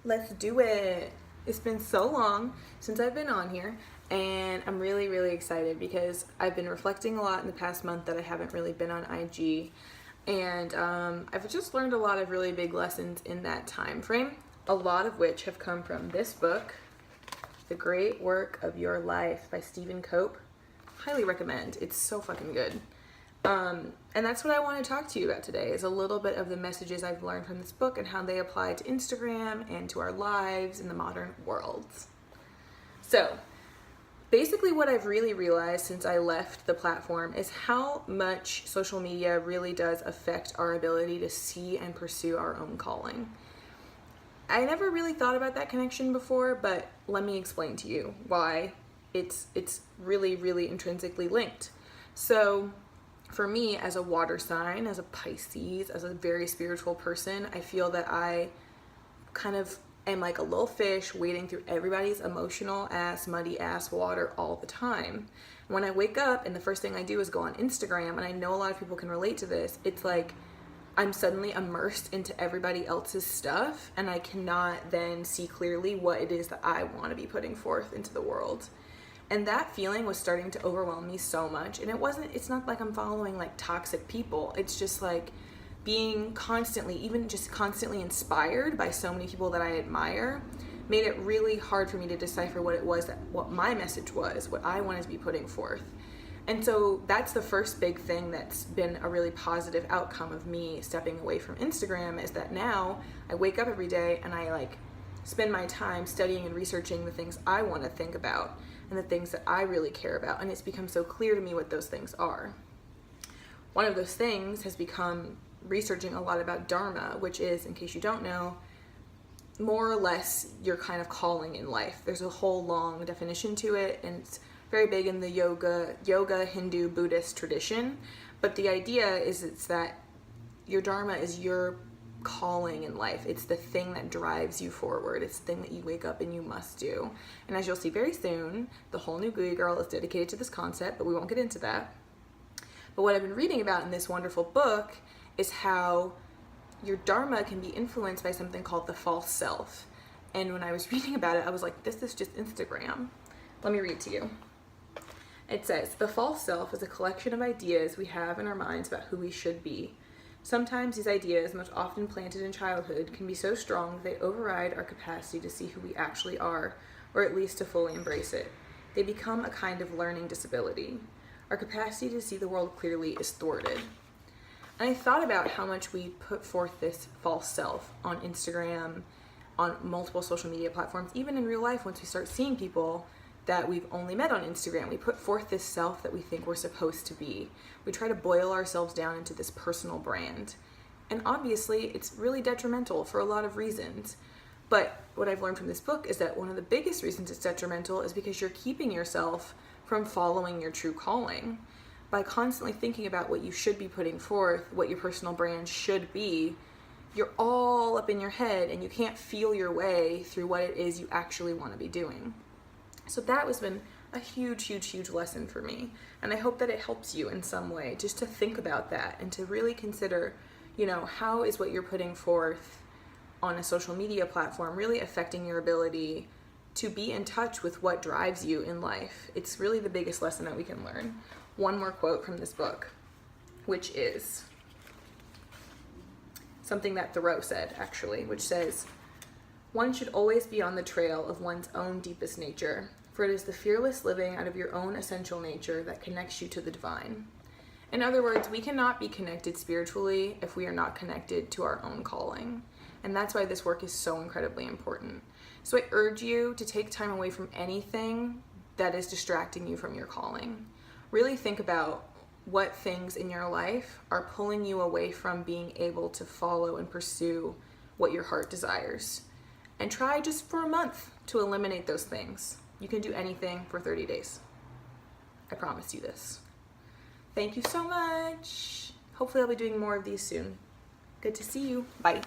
Let's do it. It's been so long since I've been on here, and I'm really, really excited because I've been reflecting a lot in the past month that I haven't really been on IG, and I've just learned a lot of really big lessons in that time frame, a lot of which have come from this book, The Great Work of Your Life by Stephen Cope. Highly recommend. It's so fucking good. And that's what I want to talk to you about today, is a little bit of the messages I've learned from this book and how they apply to Instagram and to our lives in the modern world. So, basically what I've really realized since I left the platform is how much social media really does affect our ability to see and pursue our own calling. I never really thought about that connection before, but let me explain to you why it's really, really intrinsically linked. So, for me, as a water sign, as a Pisces, as a very spiritual person, I feel that I kind of am like a little fish wading through everybody's emotional ass, muddy ass water all the time. When I wake up and the first thing I do is go on Instagram, and I know a lot of people can relate to this, it's like I'm suddenly immersed into everybody else's stuff, and I cannot then see clearly what it is that I want to be putting forth into the world. And that feeling was starting to overwhelm me so much. And it's not like I'm following like toxic people. It's just like being constantly, even just constantly inspired by so many people that I admire, made it really hard for me to decipher what it was, what my message was, what I wanted to be putting forth. And so that's the first big thing that's been a really positive outcome of me stepping away from Instagram, is that now I wake up every day and I like spend my time studying and researching the things I want to think about and the things that I really care about, and it's become so clear to me what those things are. One of those things has become researching a lot about Dharma, which is, in case you don't know, more or less your kind of calling in life. There's a whole long definition to it, and it's very big in the yoga, Hindu, Buddhist tradition, but the idea is it's that your Dharma is your calling in life. It's the thing that drives you forward. It's the thing that you wake up and you must do. And as you'll see very soon, the whole new Gooey Girl is dedicated to this concept, but we won't get into that. But what I've been reading about in this wonderful book is how your Dharma can be influenced by something called the false self. And when I was reading about it, I was like, this is just Instagram. Let me read to you. It says, the false self is a collection of ideas we have in our minds about who we should be. Sometimes these ideas, most often planted in childhood, can be so strong that they override our capacity to see who we actually are, or at least to fully embrace it. They become a kind of learning disability. Our capacity to see the world clearly is thwarted. And I thought about how much we put forth this false self on Instagram, on multiple social media platforms, even in real life. Once we start seeing people that we've only met on Instagram, we put forth this self that we think we're supposed to be. We try to boil ourselves down into this personal brand. And obviously, it's really detrimental for a lot of reasons. But what I've learned from this book is that one of the biggest reasons it's detrimental is because you're keeping yourself from following your true calling. By constantly thinking about what you should be putting forth, what your personal brand should be, you're all up in your head and you can't feel your way through what it is you actually want to be doing. So that has been a huge, huge, huge lesson for me. And I hope that it helps you in some way just to think about that and to really consider, how is what you're putting forth on a social media platform really affecting your ability to be in touch with what drives you in life. It's really the biggest lesson that we can learn. One more quote from this book, which is something that Thoreau said, actually, which says, one should always be on the trail of one's own deepest nature, for it is the fearless living out of your own essential nature that connects you to the divine. In other words, we cannot be connected spiritually if we are not connected to our own calling. And that's why this work is so incredibly important. So I urge you to take time away from anything that is distracting you from your calling. Really think about what things in your life are pulling you away from being able to follow and pursue what your heart desires. And try just for a month to eliminate those things. You can do anything for 30 days. I promise you this. Thank you so much. Hopefully I'll be doing more of these soon. Good to see you. Bye.